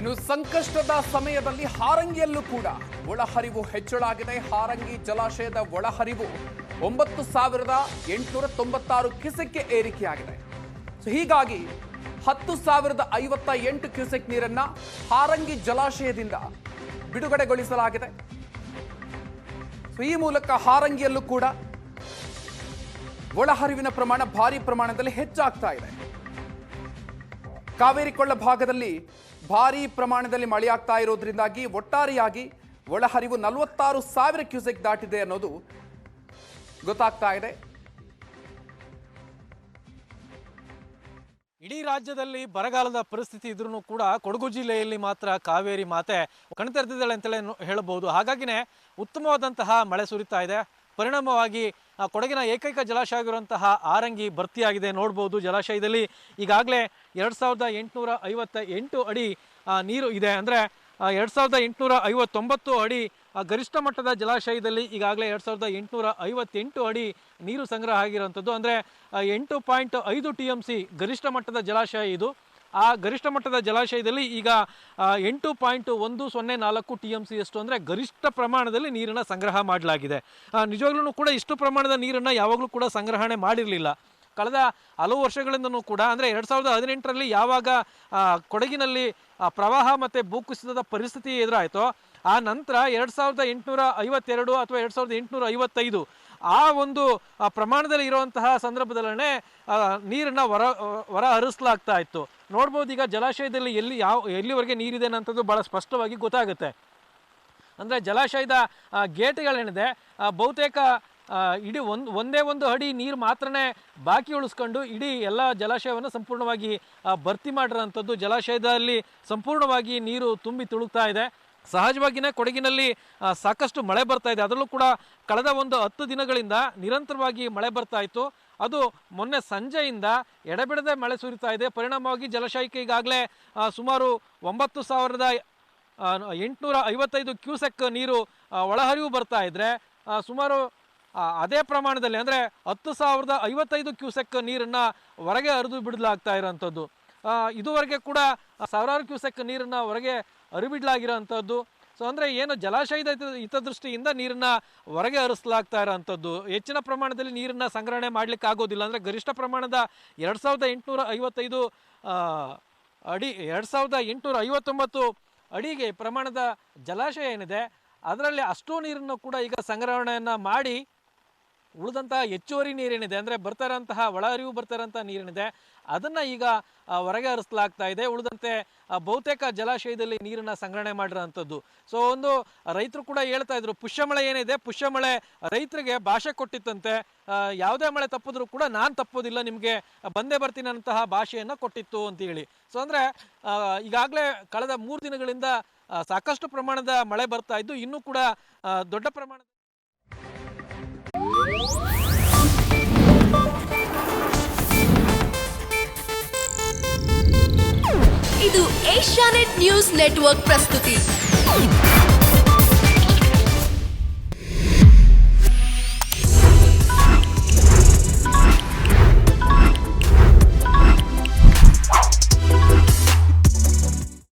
ಇನ್ನು ಸಂಕಷ್ಟದ ಸಮಯದಲ್ಲಿ ಹಾರಂಗಿಯಲ್ಲೂ ಕೂಡ ಒಳಹರಿವು ಹೆಚ್ಚಳ ಆಗಿದೆ. ಹಾರಂಗಿ ಜಲಾಶಯದ ಒಳಹರಿವು 9,896 ಕ್ಯೂಸೆಕ್ಗೆ ಏರಿಕೆಯಾಗಿದೆ. ಹೀಗಾಗಿ 10,058 ಕ್ಯೂಸೆಕ್ ನೀರನ್ನ ಹಾರಂಗಿ ಜಲಾಶಯದಿಂದ ಬಿಡುಗಡೆಗೊಳಿಸಲಾಗಿದೆ. ಈ ಮೂಲಕ ಹಾರಂಗಿಯಲ್ಲೂ ಕೂಡ ಒಳಹರಿವಿನ ಪ್ರಮಾಣ ಭಾರಿ ಪ್ರಮಾಣದಲ್ಲಿ ಹೆಚ್ಚಾಗ್ತಾ ಇದೆ. ಕಾವೇರಿ ಕೊಳ್ಳ ಭಾಗದಲ್ಲಿ ಭಾರಿ ಪ್ರಮಾಣದಲ್ಲಿ ಮಳೆಯಾಗ್ತಾ ಇರೋದ್ರಿಂದಾಗಿ ಒಟ್ಟಾರೆಯಾಗಿ ಒಳಹರಿವು 46,000 ಕ್ಯೂಸೆಕ್ ದಾಟಿದೆ ಅನ್ನೋದು ಗೊತ್ತಾಗ್ತಾ ಇದೆ. ಇಡೀ ರಾಜ್ಯದಲ್ಲಿ ಬರಗಾಲದ ಪರಿಸ್ಥಿತಿ ಇದ್ರೂ ಕೂಡ ಕೊಡಗು ಜಿಲ್ಲೆಯಲ್ಲಿ ಮಾತ್ರ ಕಾವೇರಿ ಮಾತೆ ಕಣ್ತೆರೆದಿದ್ದಾಳೆ ಅಂತಲೇ ಹೇಳಬಹುದು. ಹಾಗಾಗಿನೇ ಉತ್ತಮವಾದಂತಹ ಮಳೆ ಸುರಿತಾ ಇದೆ. ಪರಿಣಾಮವಾಗಿ ಕೊಡಗಿನ ಏಕೈಕ ಜಲಾಶಯ ಆಗಿರುವಂತಹ ಹಾರಂಗಿ ಭರ್ತಿಯಾಗಿದೆ. ನೋಡ್ಬೋದು ಜಲಾಶಯದಲ್ಲಿ ಈಗಾಗಲೇ 2,858 ಅಡಿ ನೀರು ಇದೆ. ಅಂದರೆ 2,859 ಅಡಿ ಗರಿಷ್ಠ ಮಟ್ಟದ ಜಲಾಶಯದಲ್ಲಿ ಈಗಾಗಲೇ 2,858 ಅಡಿ ನೀರು ಸಂಗ್ರಹ ಆಗಿರುವಂಥದ್ದು. ಅಂದರೆ 8.5 TMC ಗರಿಷ್ಠ ಮಟ್ಟದ ಜಲಾಶಯ ಇದು. ಆ ಗರಿಷ್ಠ ಮಟ್ಟದ ಜಲಾಶಯದಲ್ಲಿ ಈಗ 8.104 TMC ಅಷ್ಟು ಅಂದರೆ ಗರಿಷ್ಠ ಪ್ರಮಾಣದಲ್ಲಿ ನೀರನ್ನು ಸಂಗ್ರಹ ಮಾಡಲಾಗಿದೆ. ನಿಜವಾಗ್ಲೂ ಕೂಡ ಇಷ್ಟು ಪ್ರಮಾಣದ ನೀರನ್ನು ಯಾವಾಗಲೂ ಕೂಡ ಸಂಗ್ರಹಣೆ ಮಾಡಿರಲಿಲ್ಲ. ಕಳೆದ ಹಲವು ವರ್ಷಗಳಿಂದನೂ ಕೂಡ ಅಂದರೆ 2018ರಲ್ಲಿ ಯಾವಾಗ ಕೊಡಗಿನಲ್ಲಿ ಪ್ರವಾಹ ಮತ್ತು ಭೂಕುಸಿತದ ಪರಿಸ್ಥಿತಿ ಎದುರಾಯಿತೋ ಆ ನಂತರ 2,852 ಅಥವಾ 2,855 ಆ ಒಂದು ಪ್ರಮಾಣದಲ್ಲಿ ಇರುವಂತಹ ಸಂದರ್ಭದಲ್ಲೇ ನೀರನ್ನು ಹೊರ ಹರಿಸಲಾಗ್ತಾ ಇತ್ತು. ನೋಡ್ಬೋದು ಈಗ ಜಲಾಶಯದಲ್ಲಿ ಎಲ್ಲಿವರೆಗೆ ನೀರಿದೆ ಅನ್ನೋಂಥದ್ದು ಭಾಳ ಸ್ಪಷ್ಟವಾಗಿ ಗೊತ್ತಾಗುತ್ತೆ. ಅಂದರೆ ಜಲಾಶಯದ ಗೇಟ್ಗಳೇನಿದೆ ಬಹುತೇಕ ಇಡೀ ಒಂದೇ ಒಂದು ಅಡಿ ನೀರು ಮಾತ್ರನೇ ಬಾಕಿ ಉಳಿಸ್ಕೊಂಡು ಇಡೀ ಎಲ್ಲ ಜಲಾಶಯವನ್ನು ಸಂಪೂರ್ಣವಾಗಿ ಭರ್ತಿ ಮಾಡಿರೋಂಥದ್ದು. ಜಲಾಶಯದಲ್ಲಿ ಸಂಪೂರ್ಣವಾಗಿ ನೀರು ತುಂಬಿ ತುಳುಕ್ತಾ ಇದೆ. ಸಹಜವಾಗಿಯೇ ಕೊಡಗಿನಲ್ಲಿ ಸಾಕಷ್ಟು ಮಳೆ ಬರ್ತಾ ಇದೆ. ಅದರಲ್ಲೂ ಕೂಡ ಕಳೆದ ಒಂದು 10 ದಿನಗಳಿಂದ ನಿರಂತರವಾಗಿ ಮಳೆ ಬರ್ತಾ ಇತ್ತು. ಅದು ಮೊನ್ನೆ ಸಂಜೆಯಿಂದ ಎಡೆಬಿಡದೆ ಮಳೆ ಸುರಿತಾ ಇದೆ. ಪರಿಣಾಮವಾಗಿ ಜಲಾಶಯಕ್ಕೆ ಈಗಾಗಲೇ ಸುಮಾರು 9,855 ಕ್ಯೂಸೆಕ್ ನೀರು ಒಳಹರಿವು ಬರ್ತಾ ಇದ್ದರೆ ಸುಮಾರು ಅದೇ ಪ್ರಮಾಣದಲ್ಲಿ ಅಂದರೆ 10,055 ಕ್ಯೂಸೆಕ್ ನೀರನ್ನು ಹೊರಗೆ ಹರಿದು ಬಿಡಲಾಗ್ತಾ ಇರೋಂಥದ್ದು. ಇದುವರೆಗೆ ಕೂಡ ಸಾವಿರಾರು ಕ್ಯೂಸೆಕ್ ನೀರನ್ನು ಹೊರಗೆ ಹರಿಬಿಡಲಾಗಿರೋಂಥದ್ದು. ಸೊ ಅಂದರೆ ಏನು ಜಲಾಶಯದ ಹಿತದೃಷ್ಟಿಯಿಂದ ನೀರನ್ನು ಹೊರಗೆ ಹರಿಸಲಾಗ್ತಾ ಇರೋಂಥದ್ದು. ಹೆಚ್ಚಿನ ಪ್ರಮಾಣದಲ್ಲಿ ನೀರನ್ನು ಸಂಗ್ರಹಣೆ ಮಾಡಲಿಕ್ಕೆ ಆಗೋದಿಲ್ಲ. ಅಂದರೆ ಗರಿಷ್ಠ ಪ್ರಮಾಣದ 2,855 ಅಡಿ 2,859 ಅಡಿಗೆ ಪ್ರಮಾಣದ ಜಲಾಶಯ ಏನಿದೆ ಅದರಲ್ಲಿ ಅಷ್ಟೂ ನೀರನ್ನು ಕೂಡ ಈಗ ಸಂಗ್ರಹಣೆಯನ್ನು ಮಾಡಿ ಉಳಿದಂತಹ ಹೆಚ್ಚುವರಿ ನೀರೇನಿದೆ ಅಂದರೆ ಬರ್ತಾ ಇರೋಂತಹ ಒಳಹರಿವು ಬರ್ತಾ ಇರೋಂಥ ನೀರೇನಿದೆ ಅದನ್ನು ಈಗ ಹೊರಗೆ ಹರಿಸಲಾಗ್ತಾ ಇದೆ. ಉಳಿದಂತೆ ಬಹುತೇಕ ಜಲಾಶಯದಲ್ಲಿ ನೀರನ್ನು ಸಂಗ್ರಹಣೆ ಮಾಡಿರೋಂಥದ್ದು. ಸೊ ಒಂದು ರೈತರು ಕೂಡ ಹೇಳ್ತಾ ಇದ್ರು, ಪುಷ್ಯಮಳೆ ಏನಿದೆ ಪುಷ್ಯಮಳೆ ರೈತರಿಗೆ ಭಾಷೆ ಕೊಟ್ಟಿತ್ತಂತೆ. ಯಾವುದೇ ಮಳೆ ತಪ್ಪಿದ್ರು ಕೂಡ ನಾನು ತಪ್ಪೋದಿಲ್ಲ, ನಿಮಗೆ ಬಂದೇ ಬರ್ತೀನಿ ಅನ್ನಂತಹ ಭಾಷೆಯನ್ನು ಕೊಟ್ಟಿತ್ತು ಅಂತೇಳಿ. ಸೊ ಅಂದರೆ ಈಗಾಗಲೇ ಕಳೆದ 3 ದಿನಗಳಿಂದ ಸಾಕಷ್ಟು ಪ್ರಮಾಣದ ಮಳೆ ಬರ್ತಾ ಇದ್ದು ಇನ್ನೂ ಕೂಡ ದೊಡ್ಡ ಪ್ರಮಾಣದ ಇದು ಏಷ್ಯಾನೆಟ್ ನ್ಯೂಸ್ ನೆಟ್ವರ್ಕ್ ಪ್ರಸ್ತುತಿ.